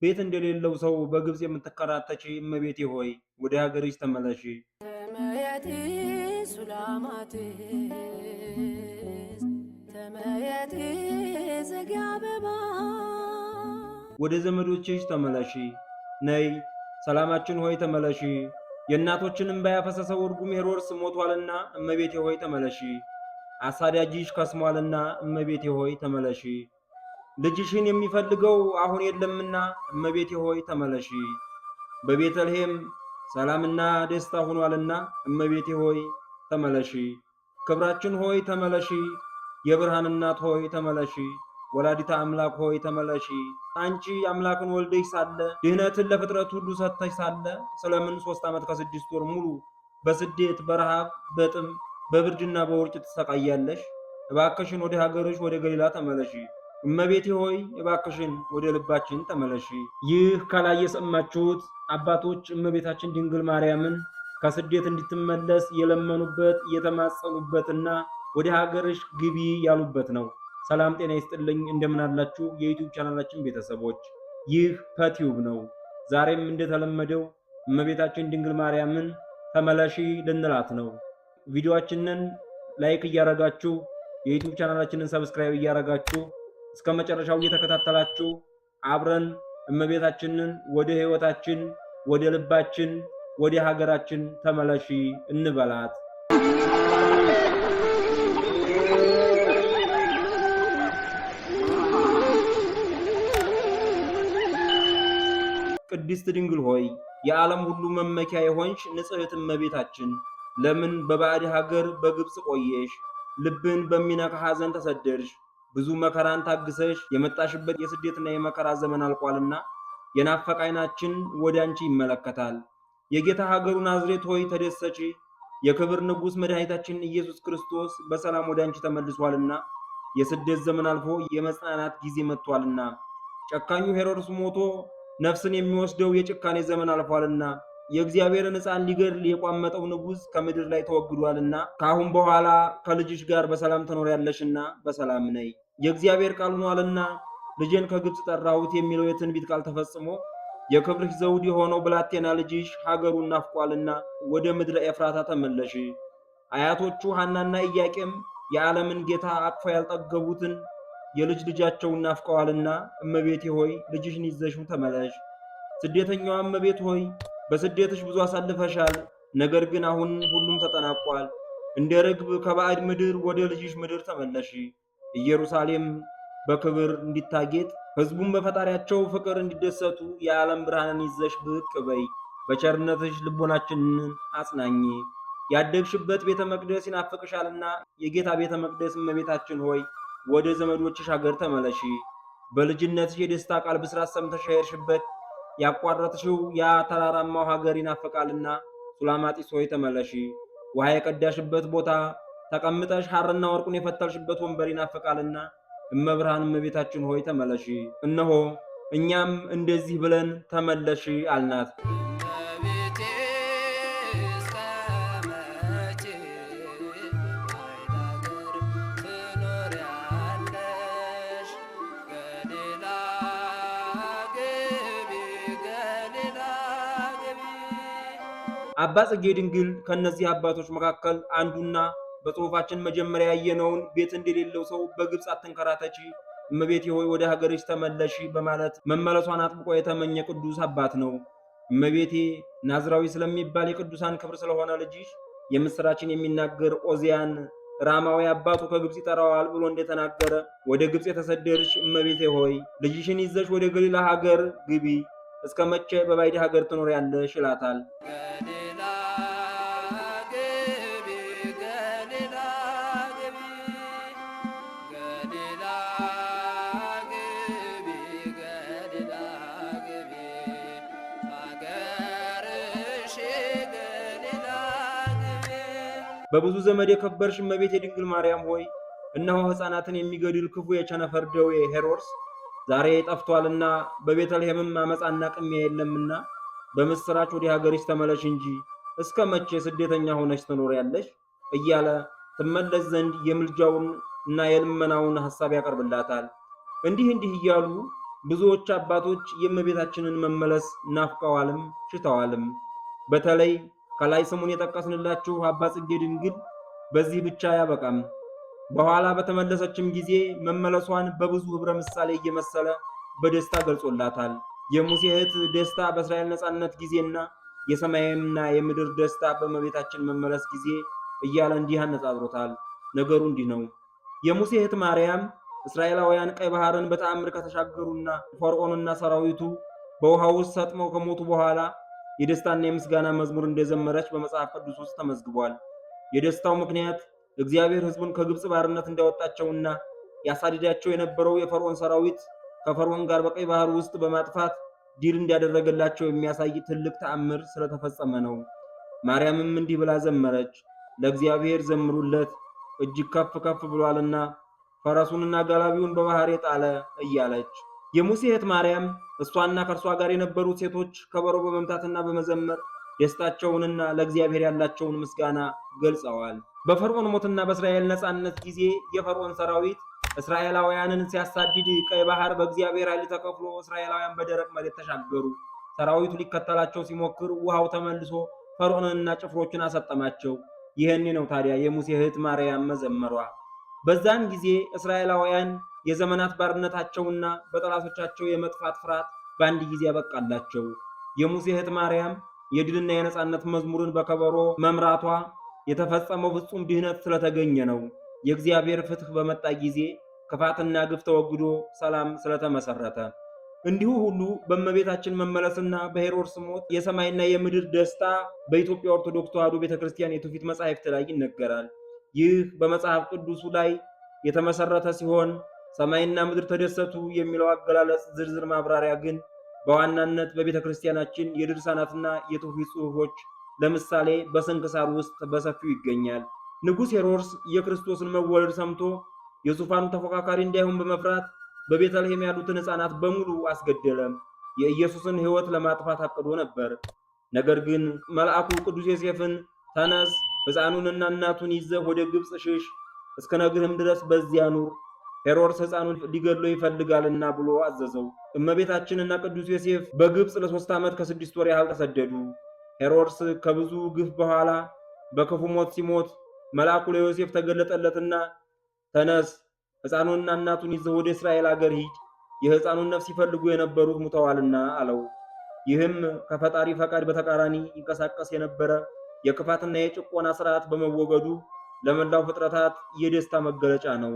ቤት እንደሌለው ሰው በግብጽ የምትከራተች እመቤቴ ሆይ ወደ ሀገርሽ ተመለሺ። ተመየጢ ሱላማት ተመየጢ ዘጋ አበባ ወደ ዘመዶችሽ ተመለሺ። ነይ ሰላማችን ሆይ ተመለሺ። የእናቶችን እንባ ያፈሰሰው እርጉም ሄሮድስ ሞቷልና እመቤቴ ሆይ ተመለሺ። አሳዳጅሽ ከስሟልና እመቤቴ ሆይ ተመለሺ። ልጅሽን የሚፈልገው አሁን የለምና እመቤቴ ሆይ ተመለሺ። በቤተልሔም ሰላምና ደስታ ሆኗልና እመቤቴ ሆይ ተመለሺ። ክብራችን ሆይ ተመለሺ። የብርሃን እናት ሆይ ተመለሺ። ወላዲተ አምላክ ሆይ ተመለሺ። አንቺ አምላክን ወልደሽ ሳለ ድህነትን ለፍጥረት ሁሉ ሰጥተሽ ሳለ ስለምን 3 ዓመት ከ6 ወር ሙሉ በስደት በረሃብ በጥም በብርድና በውርጭ ትሰቃያለሽ? እባክሽን ወደ ሀገርሽ ወደ ገሊላ ተመለሺ። እመቤቴ ሆይ እባክሽን ወደ ልባችን ተመለሺ። ይህ ከላይ የሰማችሁት አባቶች እመቤታችን ድንግል ማርያምን ከስደት እንድትመለስ የለመኑበት የተማጸኑበትና ወደ ሀገርሽ ግቢ ያሉበት ነው። ሰላም ጤና ይስጥልኝ። እንደምን አላችሁ የዩቲዩብ ቻናላችን ቤተሰቦች? ይህ ፐቲዩብ ነው። ዛሬም እንደተለመደው እመቤታችን ድንግል ማርያምን ተመለሺ ልንላት ነው። ቪዲዮአችንን ላይክ እያረጋችሁ የዩቲዩብ ቻናላችንን ሰብስክራይብ እያረጋችሁ እስከ መጨረሻው እየተከታተላችሁ አብረን እመቤታችንን ወደ ህይወታችን ወደ ልባችን ወደ ሀገራችን ተመለሺ እንበላት። ቅድስት ድንግል ሆይ የዓለም ሁሉ መመኪያ የሆንሽ ንጽሕት እመቤታችን ለምን በባዕድ ሀገር በግብጽ ቆየሽ? ልብን በሚነካ ሐዘን ተሰደድሽ። ብዙ መከራን ታግሰሽ የመጣሽበት የስደትና የመከራ ዘመን አልቋልና የናፈቀ ዓይናችን ወደ አንቺ ይመለከታል። የጌታ ሀገሩ ናዝሬት ሆይ ተደሰቺ። የክብር ንጉሥ መድኃኒታችን ኢየሱስ ክርስቶስ በሰላም ወደ አንቺ ተመልሷልና የስደት ዘመን አልፎ የመጽናናት ጊዜ መጥቷልና ጨካኙ ሄሮድስ ሞቶ ነፍስን የሚወስደው የጭካኔ ዘመን አልፏልና የእግዚአብሔርን ሕፃን ሊገድል የቋመጠው ንጉሥ ከምድር ላይ ተወግዷልና ከአሁን በኋላ ከልጅሽ ጋር በሰላም ትኖሪያለሽና በሰላም ነይ። የእግዚአብሔር ቃል ሆኗልና ልጄን ከግብጽ ጠራሁት የሚለው የትንቢት ቃል ተፈጽሞ የክብርሽ ዘውድ የሆነው ብላቴና ልጅሽ ሀገሩን ናፍቋልና ወደ ምድረ ኤፍራታ ተመለሽ። አያቶቹ ሐናና ኢያቄም የዓለምን ጌታ አቅፈው ያልጠገቡትን የልጅ ልጃቸውን ናፍቀዋልና እመቤቴ ሆይ ልጅሽን ይዘሽው ተመለሽ። ስደተኛዋ እመቤት ሆይ በስደትሽ ብዙ አሳልፈሻል። ነገር ግን አሁን ሁሉም ተጠናቋል። እንደ ርግብ ከባዕድ ምድር ወደ ልጅሽ ምድር ተመለሺ። ኢየሩሳሌም በክብር እንዲታጌጥ ሕዝቡም በፈጣሪያቸው ፍቅር እንዲደሰቱ የዓለም ብርሃንን ይዘሽ ብቅ በይ። በቸርነትሽ ልቦናችንን አጽናኚ። ያደግሽበት ቤተ መቅደስ ይናፍቅሻልና የጌታ ቤተ መቅደስ እመቤታችን ሆይ ወደ ዘመዶችሽ ሀገር ተመለሺ። በልጅነትሽ የደስታ ቃል ብስራት ሰምተሽ የሄድሽበት ያቋረጥሽው ያ ተራራማው ሀገር ይናፍቃልና ሱላማጢስ ሆይ ተመለሺ። ውሃ የቀዳሽበት ቦታ ተቀምጠሽ ሐርና ወርቁን የፈተልሽበት ወንበር ይናፍቃልና እመብርሃን እመቤታችን ሆይ ተመለሺ። እነሆ እኛም እንደዚህ ብለን ተመለሺ አልናት። አባ ጽጌ ድንግል ከነዚህ አባቶች መካከል አንዱና በጽሑፋችን መጀመሪያ ያየነውን ቤት እንደሌለው ሰው በግብጽ አትንከራተቺ እመቤቴ ሆይ ወደ ሀገርሽ ተመለሺ በማለት መመለሷን አጥብቆ የተመኘ ቅዱስ አባት ነው። እመቤቴ ናዝራዊ ስለሚባል የቅዱሳን ክብር ስለሆነ ልጅሽ የምስራችን የሚናገር ኦዚያን ራማዊ አባቱ ከግብጽ ይጠራዋል ብሎ እንደተናገረ ወደ ግብጽ የተሰደድሽ እመቤቴ ሆይ ልጅሽን ይዘሽ ወደ ገሊላ ሀገር ግቢ። እስከ መቼ በባዕድ ሀገር ትኖሪያለሽ ይላታል። በብዙ ዘመድ የከበርሽ እመቤት የድንግል ማርያም ሆይ እነሆ ሕፃናትን የሚገድል ክፉ የቸነፈር ደዌ ሄሮድስ ዛሬ ጠፍቷልና በቤተልሔምም አመፃና ቅሚያ የለምና በምስራች ወደ ሀገርሽ ተመለሽ እንጂ እስከ መቼ ስደተኛ ሆነሽ ትኖሪያለሽ እያለ ትመለስ ዘንድ የምልጃውን እና የልመናውን ሐሳብ ያቀርብላታል። እንዲህ እያሉ ብዙዎች አባቶች የእመቤታችንን መመለስ ናፍቀዋልም ሽተዋልም። በተለይ ከላይ ስሙን የጠቀስንላችሁ አባ ጽጌ ድንግል በዚህ ብቻ አያበቃም። በኋላ በተመለሰችም ጊዜ መመለሷን በብዙ ኅብረ ምሳሌ እየመሰለ በደስታ ገልጾላታል። የሙሴ እህት ደስታ በእስራኤል ነጻነት ጊዜና የሰማይና የምድር ደስታ በእመቤታችን መመለስ ጊዜ እያለ እንዲህ አነጻጽሮታል። ነገሩ እንዲህ ነው። የሙሴ እህት ማርያም እስራኤላውያን ቀይ ባህርን በተአምር ከተሻገሩና ፈርዖንና ሰራዊቱ በውሃ ውስጥ ሰጥመው ከሞቱ በኋላ የደስታና የምስጋና መዝሙር እንደዘመረች በመጽሐፍ ቅዱስ ውስጥ ተመዝግቧል። የደስታው ምክንያት እግዚአብሔር ሕዝቡን ከግብፅ ባርነት እንዳወጣቸውና ያሳድዳቸው የነበረው የፈርዖን ሰራዊት ከፈርዖን ጋር በቀይ ባህር ውስጥ በማጥፋት ድል እንዲያደረገላቸው የሚያሳይ ትልቅ ተአምር ስለተፈጸመ ነው። ማርያምም እንዲህ ብላ ዘመረች። ለእግዚአብሔር ዘምሩለት፣ እጅግ ከፍ ከፍ ብሏልና ፈረሱንና ጋላቢውን በባህር የጣለ እያለች። የሙሴ እህት ማርያም እሷና ከእርሷ ጋር የነበሩት ሴቶች ከበሮ በመምታትና በመዘመር ደስታቸውንና ለእግዚአብሔር ያላቸውን ምስጋና ገልጸዋል። በፈርዖን ሞትና በእስራኤል ነጻነት ጊዜ የፈርዖን ሰራዊት እስራኤላውያንን ሲያሳድድ ቀይ ባህር በእግዚአብሔር ኃይል ተከፍሎ እስራኤላውያን በደረቅ መሬት ተሻገሩ። ሰራዊቱ ሊከተላቸው ሲሞክር ውሃው ተመልሶ ፈርዖንንና ጭፍሮቹን አሰጠማቸው። ይህኔ ነው ታዲያ የሙሴ እህት ማርያም መዘመሯ። በዛን ጊዜ እስራኤላውያን የዘመናት ባርነታቸውና በጠላቶቻቸው የመጥፋት ፍርሃት በአንድ ጊዜ ያበቃላቸው። የሙሴ እህት ማርያም የድልና የነጻነት መዝሙርን በከበሮ መምራቷ የተፈጸመው ፍጹም ድህነት ስለተገኘ ነው። የእግዚአብሔር ፍትህ በመጣ ጊዜ ክፋትና ግፍ ተወግዶ ሰላም ስለተመሰረተ። እንዲሁ ሁሉ በእመቤታችን መመለስና በሄሮድስ ሞት የሰማይና የምድር ደስታ በኢትዮጵያ ኦርቶዶክስ ተዋሕዶ ቤተክርስቲያን የትውፊት መጻሕፍት ላይ ይነገራል። ይህ በመጽሐፍ ቅዱሱ ላይ የተመሰረተ ሲሆን ሰማይና ምድር ተደሰቱ የሚለው አገላለጽ ዝርዝር ማብራሪያ ግን በዋናነት በቤተክርስቲያናችን የድርሳናትና የትውፊት ጽሑፎች ለምሳሌ በስንክሳር ውስጥ በሰፊው ይገኛል። ንጉሥ ሄሮድስ የክርስቶስን መወለድ ሰምቶ የዙፋኑ ተፎካካሪ እንዳይሆን በመፍራት በቤተልሔም ያሉትን ሕፃናት በሙሉ አስገደለ። የኢየሱስን ሕይወት ለማጥፋት አቅዶ ነበር። ነገር ግን መልአኩ ቅዱስ ዮሴፍን ተነስ፣ ሕፃኑንና እናቱን ይዘህ ወደ ግብፅ ሽሽ፣ እስክነግርህም ድረስ በዚያ ኑር፣ ሄሮድስ ሕፃኑን ሊገድለው ይፈልጋልና ብሎ አዘዘው። እመቤታችንና ቅዱስ ዮሴፍ በግብፅ ለ3 ዓመት ከ6 ወር ያህል ተሰደዱ። ሄሮድስ ከብዙ ግፍ በኋላ በክፉ ሞት ሲሞት መልአኩ ለዮሴፍ ተገለጠለትና ተነስ፣ ሕፃኑንና እናቱን ይዘህ ወደ እስራኤል አገር ሂድ፣ የሕፃኑን ነፍስ ይፈልጉ የነበሩት ሙተዋልና አለው። ይህም ከፈጣሪ ፈቃድ በተቃራኒ ይንቀሳቀስ የነበረ የክፋትና የጭቆና ስርዓት በመወገዱ ለመላው ፍጥረታት የደስታ መገለጫ ነው።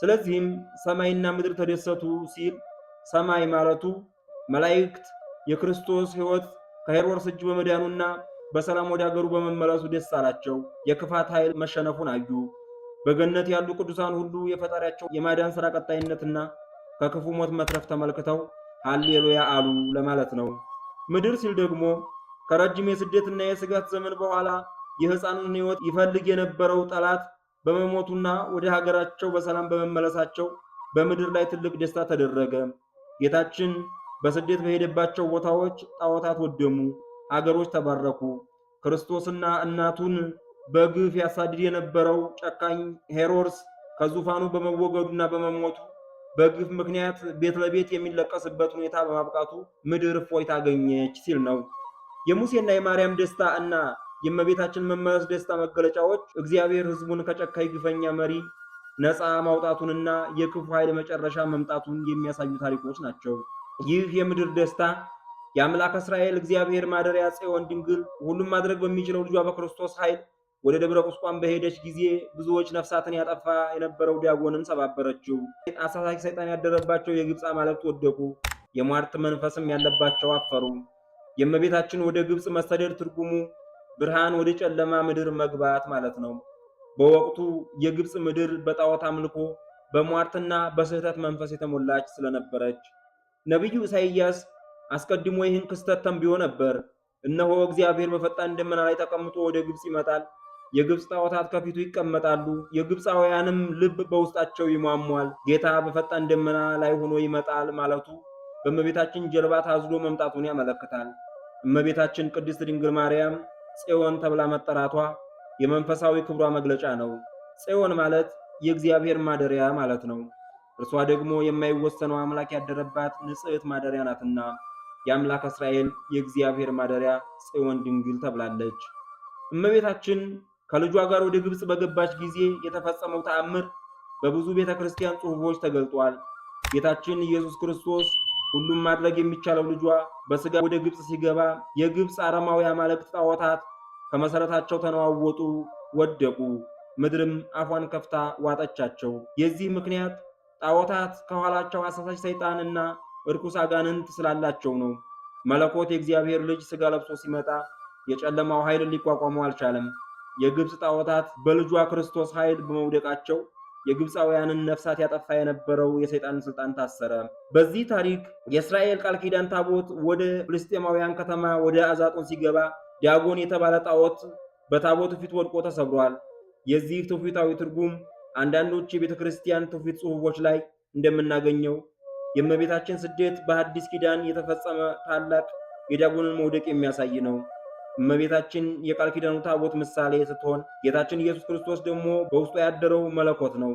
ስለዚህም ሰማይና ምድር ተደሰቱ ሲል ሰማይ ማለቱ መላእክት የክርስቶስ ሕይወት ከሄሮድስ እጅ በመዳኑና በሰላም ወደ አገሩ በመመለሱ ደስ አላቸው። የክፋት ኃይል መሸነፉን አዩ። በገነት ያሉ ቅዱሳን ሁሉ የፈጣሪያቸው የማዳን ሥራ ቀጣይነትና ከክፉ ሞት መትረፍ ተመልክተው ሃሌሉያ አሉ ለማለት ነው። ምድር ሲል ደግሞ ከረጅም የስደትና የስጋት ዘመን በኋላ የሕፃኑን ሕይወት ይፈልግ የነበረው ጠላት በመሞቱና ወደ ሀገራቸው በሰላም በመመለሳቸው በምድር ላይ ትልቅ ደስታ ተደረገ። ጌታችን በስደት በሄደባቸው ቦታዎች ጣዖታት ወደሙ፣ አገሮች ተባረኩ። ክርስቶስና እናቱን በግፍ ያሳድድ የነበረው ጨካኝ ሄሮድስ ከዙፋኑ በመወገዱና በመሞቱ በግፍ ምክንያት ቤት ለቤት የሚለቀስበት ሁኔታ በማብቃቱ ምድር እፎይታ አገኘች ሲል ነው። የሙሴና የማርያም ደስታ እና የእመቤታችን መመለስ ደስታ መገለጫዎች እግዚአብሔር ሕዝቡን ከጨካኝ ግፈኛ መሪ ነፃ ማውጣቱንና የክፉ ኃይል መጨረሻ መምጣቱን የሚያሳዩ ታሪኮች ናቸው። ይህ የምድር ደስታ የአምላክ እስራኤል እግዚአብሔር ማደሪያ ጽዮን ድንግል ሁሉም ማድረግ በሚችለው ልጇ በክርስቶስ ኃይል ወደ ደብረ ቁስቋም በሄደች ጊዜ ብዙዎች ነፍሳትን ያጠፋ የነበረው ዲያጎንን ሰባበረችው። አሳሳች ሰይጣን ያደረባቸው የግብፅ አማልክት ወደቁ። የሟርት መንፈስም ያለባቸው አፈሩ። የእመቤታችን ወደ ግብፅ መሰደድ ትርጉሙ ብርሃን ወደ ጨለማ ምድር መግባት ማለት ነው። በወቅቱ የግብፅ ምድር በጣዖት አምልኮ በሟርትና በስህተት መንፈስ የተሞላች ስለነበረች ነቢዩ ኢሳይያስ አስቀድሞ ይህን ክስተት ተንብዮ ነበር። እነሆ እግዚአብሔር በፈጣን ደመና ላይ ተቀምጦ ወደ ግብፅ ይመጣል፣ የግብፅ ጣዖታት ከፊቱ ይቀመጣሉ፣ የግብፃውያንም ልብ በውስጣቸው ይሟሟል። ጌታ በፈጣን ደመና ላይ ሆኖ ይመጣል ማለቱ በእመቤታችን ጀልባ ታዝሎ መምጣቱን ያመለክታል። እመቤታችን ቅድስት ድንግል ማርያም ጽዮን ተብላ መጠራቷ የመንፈሳዊ ክብሯ መግለጫ ነው። ጽዮን ማለት የእግዚአብሔር ማደሪያ ማለት ነው። እርሷ ደግሞ የማይወሰነው አምላክ ያደረባት ንጽሕት ማደሪያ ናትና የአምላክ እስራኤል የእግዚአብሔር ማደሪያ ጽዮን ድንግል ተብላለች። እመቤታችን ከልጇ ጋር ወደ ግብጽ በገባች ጊዜ የተፈጸመው ተአምር በብዙ ቤተ ክርስቲያን ጽሑፎች ተገልጧል። ጌታችን ኢየሱስ ክርስቶስ ሁሉም ማድረግ የሚቻለው ልጇ በሥጋ ወደ ግብጽ ሲገባ የግብጽ አረማዊ አማልክት ጣዖታት ከመሠረታቸው ተነዋወጡ፣ ወደቁ። ምድርም አፏን ከፍታ ዋጠቻቸው። የዚህ ምክንያት ጣዖታት ከኋላቸው አሳሳች ሰይጣንና እርኩስ አጋንንት ስላላቸው ነው። መለኮት የእግዚአብሔር ልጅ ሥጋ ለብሶ ሲመጣ የጨለማው ኃይል ሊቋቋመው አልቻለም። የግብጽ ጣዖታት በልጇ ክርስቶስ ኃይል በመውደቃቸው የግብፃውያንን ነፍሳት ያጠፋ የነበረው የሰይጣን ስልጣን ታሰረ። በዚህ ታሪክ የእስራኤል ቃል ኪዳን ታቦት ወደ ፍልስጤማውያን ከተማ ወደ አዛጦን ሲገባ ዳጎን የተባለ ጣዖት በታቦቱ ፊት ወድቆ ተሰብሯል። የዚህ ትውፊታዊ ትርጉም አንዳንዶች የቤተ ክርስቲያን ትውፊት ጽሑፎች ላይ እንደምናገኘው የእመቤታችን ስደት በሐዲስ ኪዳን የተፈጸመ ታላቅ የዳጎንን መውደቅ የሚያሳይ ነው። እመቤታችን የቃል ኪዳኑ ታቦት ምሳሌ ስትሆን ጌታችን ኢየሱስ ክርስቶስ ደግሞ በውስጡ ያደረው መለኮት ነው።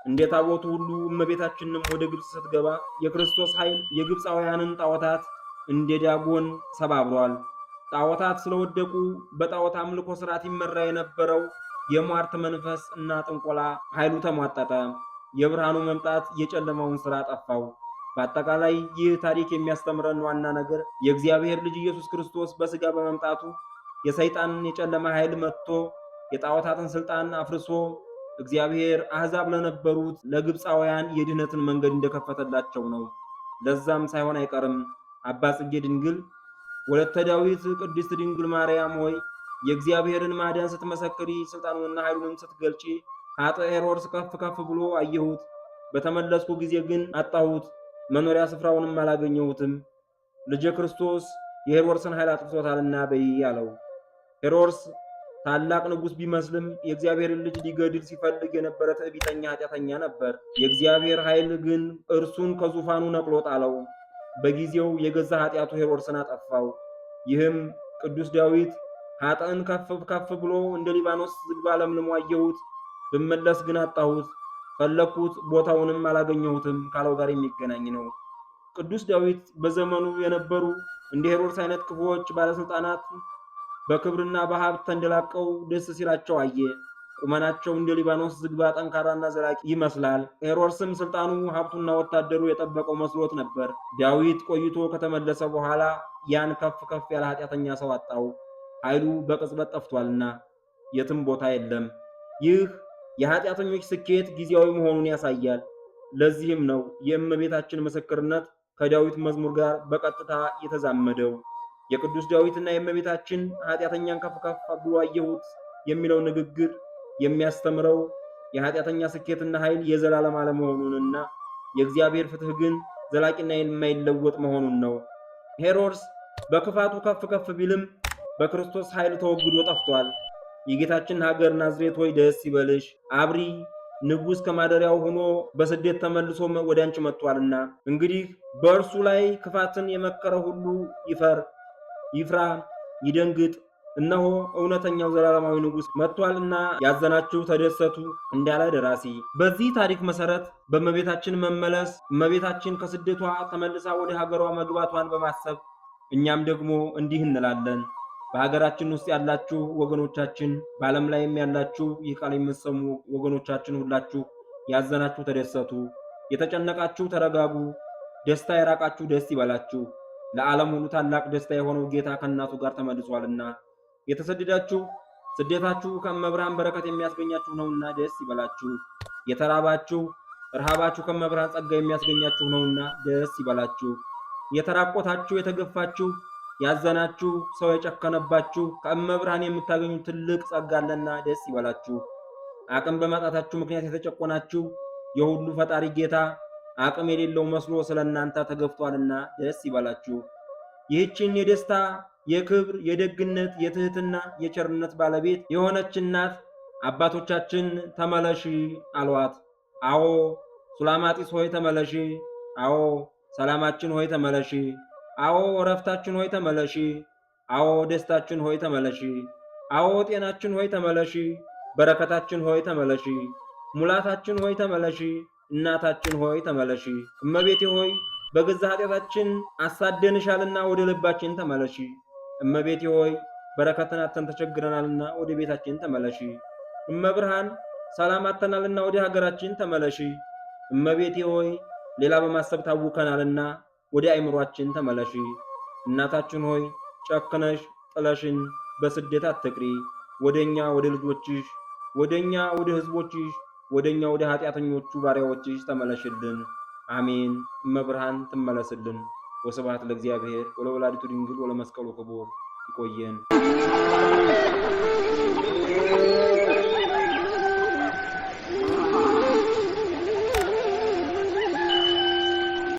እንደ ታቦቱ ሁሉ እመቤታችንም ወደ ግብጽ ስትገባ የክርስቶስ ኃይል የግብፃውያንን ጣዖታት እንደ ዳጎን ሰባብሯል። ጣዖታት ስለወደቁ በጣዖት አምልኮ ስርዓት ይመራ የነበረው የሟርት መንፈስ እና ጥንቆላ ኃይሉ ተሟጠጠ። የብርሃኑ መምጣት የጨለማውን ሥራ ጠፋው። በአጠቃላይ ይህ ታሪክ የሚያስተምረን ዋና ነገር የእግዚአብሔር ልጅ ኢየሱስ ክርስቶስ በሥጋ በመምጣቱ የሰይጣንን የጨለማ ኃይል መጥቶ የጣዖታትን ሥልጣን አፍርሶ እግዚአብሔር አሕዛብ ለነበሩት ለግብፃውያን የድኅነትን መንገድ እንደከፈተላቸው ነው። ለዛም ሳይሆን አይቀርም አባ ጽጌ ድንግል ወለተ ዳዊት ቅድስት ድንግል ማርያም ሆይ የእግዚአብሔርን ማዳን ስትመሰክሪ ሥልጣኑንና ኃይሉንም ስትገልጪ ኃጥእ ሄሮድስ ከፍ ከፍ ብሎ አየሁት፣ በተመለስኩ ጊዜ ግን አጣሁት፣ መኖሪያ ስፍራውንም አላገኘሁትም። ልጄ ክርስቶስ የሄሮድስን ኃይል አጥፍቶታልና በይ አለው። ሄሮድስ ታላቅ ንጉሥ ቢመስልም የእግዚአብሔርን ልጅ ሊገድል ሲፈልግ የነበረ ትዕቢተኛ ኃጢአተኛ ነበር። የእግዚአብሔር ኃይል ግን እርሱን ከዙፋኑ ነቅሎ ጣለው። በጊዜው የገዛ ኃጢአቱ ሄሮድስን አጠፋው። ይህም ቅዱስ ዳዊት ኃጥእን ከፍ ከፍ ብሎ እንደ ሊባኖስ ዝግባ ለምልሞ አየሁት፣ ብመለስ ግን አጣሁት፣ ፈለግኩት ቦታውንም አላገኘሁትም ካለው ጋር የሚገናኝ ነው። ቅዱስ ዳዊት በዘመኑ የነበሩ እንደ ሄሮድስ አይነት ክፉዎች ባለስልጣናት በክብርና በሀብት ተንደላቀው ደስ ሲላቸው አየ። ቁመናቸው እንደ ሊባኖስ ዝግባ ጠንካራና ዘላቂ ይመስላል። ሄሮድስም ስልጣኑ፣ ሀብቱና ወታደሩ የጠበቀው መስሎት ነበር። ዳዊት ቆይቶ ከተመለሰ በኋላ ያን ከፍ ከፍ ያለ ኃጢአተኛ ሰው አጣው። ኃይሉ በቅጽበት ጠፍቷልና የትም ቦታ የለም። ይህ የኃጢአተኞች ስኬት ጊዜያዊ መሆኑን ያሳያል። ለዚህም ነው የእመቤታችን ምስክርነት ከዳዊት መዝሙር ጋር በቀጥታ የተዛመደው። የቅዱስ ዳዊትና የእመቤታችን ኃጢአተኛን ከፍ ከፍ ብሎ አየሁት የሚለው ንግግር የሚያስተምረው የኃጢአተኛ ስኬትና ኃይል የዘላለም አለመሆኑንና የእግዚአብሔር ፍትሕ ግን ዘላቂና የማይለወጥ መሆኑን ነው። ሄሮድስ በክፋቱ ከፍ ከፍ ቢልም በክርስቶስ ኃይል ተወግዶ ጠፍቷል። የጌታችን ሀገር ናዝሬት ሆይ ደስ ይበልሽ፣ አብሪ፣ ንጉሥ ከማደሪያው ሆኖ በስደት ተመልሶ ወደ አንቺ መጥቷልና። እንግዲህ በእርሱ ላይ ክፋትን የመከረ ሁሉ ይፈር፣ ይፍራ፣ ይደንግጥ። እነሆ እውነተኛው ዘላለማዊ ንጉሥ መጥቷልና ያዘናችሁ ተደሰቱ እንዳለ ደራሲ። በዚህ ታሪክ መሰረት በእመቤታችን መመለስ እመቤታችን ከስደቷ ተመልሳ ወደ ሀገሯ መግባቷን በማሰብ እኛም ደግሞ እንዲህ እንላለን። በሀገራችን ውስጥ ያላችሁ ወገኖቻችን፣ በዓለም ላይም ያላችሁ ይህ ቃል የምትሰሙ ወገኖቻችን ሁላችሁ ያዘናችሁ ተደሰቱ፣ የተጨነቃችሁ ተረጋጉ፣ ደስታ የራቃችሁ ደስ ይበላችሁ። ለዓለም ሁሉ ታላቅ ደስታ የሆነው ጌታ ከእናቱ ጋር ተመልሷልና። የተሰደዳችሁ ስደታችሁ ከመብርሃን በረከት የሚያስገኛችሁ ነውና ደስ ይበላችሁ። የተራባችሁ ረሃባችሁ ከመብርሃን ጸጋ የሚያስገኛችሁ ነውና ደስ ይበላችሁ። የተራቆታችሁ የተገፋችሁ ያዘናችሁ ሰው የጨከነባችሁ ከእመብርሃን የምታገኙ ትልቅ ጸጋ አለና ደስ ይበላችሁ። አቅም በማጣታችሁ ምክንያት የተጨቆናችሁ የሁሉ ፈጣሪ ጌታ አቅም የሌለው መስሎ ስለእናንተ ተገፍቷልና ደስ ይበላችሁ። ይህችን የደስታ የክብር የደግነት የትህትና የቸርነት ባለቤት የሆነች እናት አባቶቻችን ተመለሺ አሏት። አዎ ሱላማጢስ ሆይ ተመለሺ፣ አዎ ሰላማችን ሆይ ተመለሺ፣ አዎ እረፍታችን ሆይ ተመለሺ፣ አዎ ደስታችን ሆይ ተመለሺ፣ አዎ ጤናችን ሆይ ተመለሺ፣ በረከታችን ሆይ ተመለሺ፣ ሙላታችን ሆይ ተመለሺ፣ እናታችን ሆይ ተመለሺ። እመቤቴ ሆይ በገዛ ኃጢአታችን አሳደንሻልና ወደ ልባችን ተመለሺ። እመቤቴ ሆይ በረከትን አጥተን ተቸግረናልና ወደ ቤታችን ተመለሺ። እመብርሃን ሰላም አጥተናልና ወደ ሀገራችን ተመለሺ። እመቤቴ ሆይ ሌላ በማሰብ ታውከናልና ወደ አእምሯችን ተመለሺ። እናታችን ሆይ ጨክነሽ ጥለሽን በስደት አትቅሪ። ወደኛ ወደ ልጆችሽ፣ ወደኛ ወደ ሕዝቦችሽ፣ ወደኛ ወደ ኃጢአተኞቹ ባሪያዎችሽ ተመለሽልን። አሜን። እመብርሃን ትመለስልን። ወስብሐት ለእግዚአብሔር ወለወላዲቱ ድንግል ወለመስቀሉ ክቡር። ይቆየን።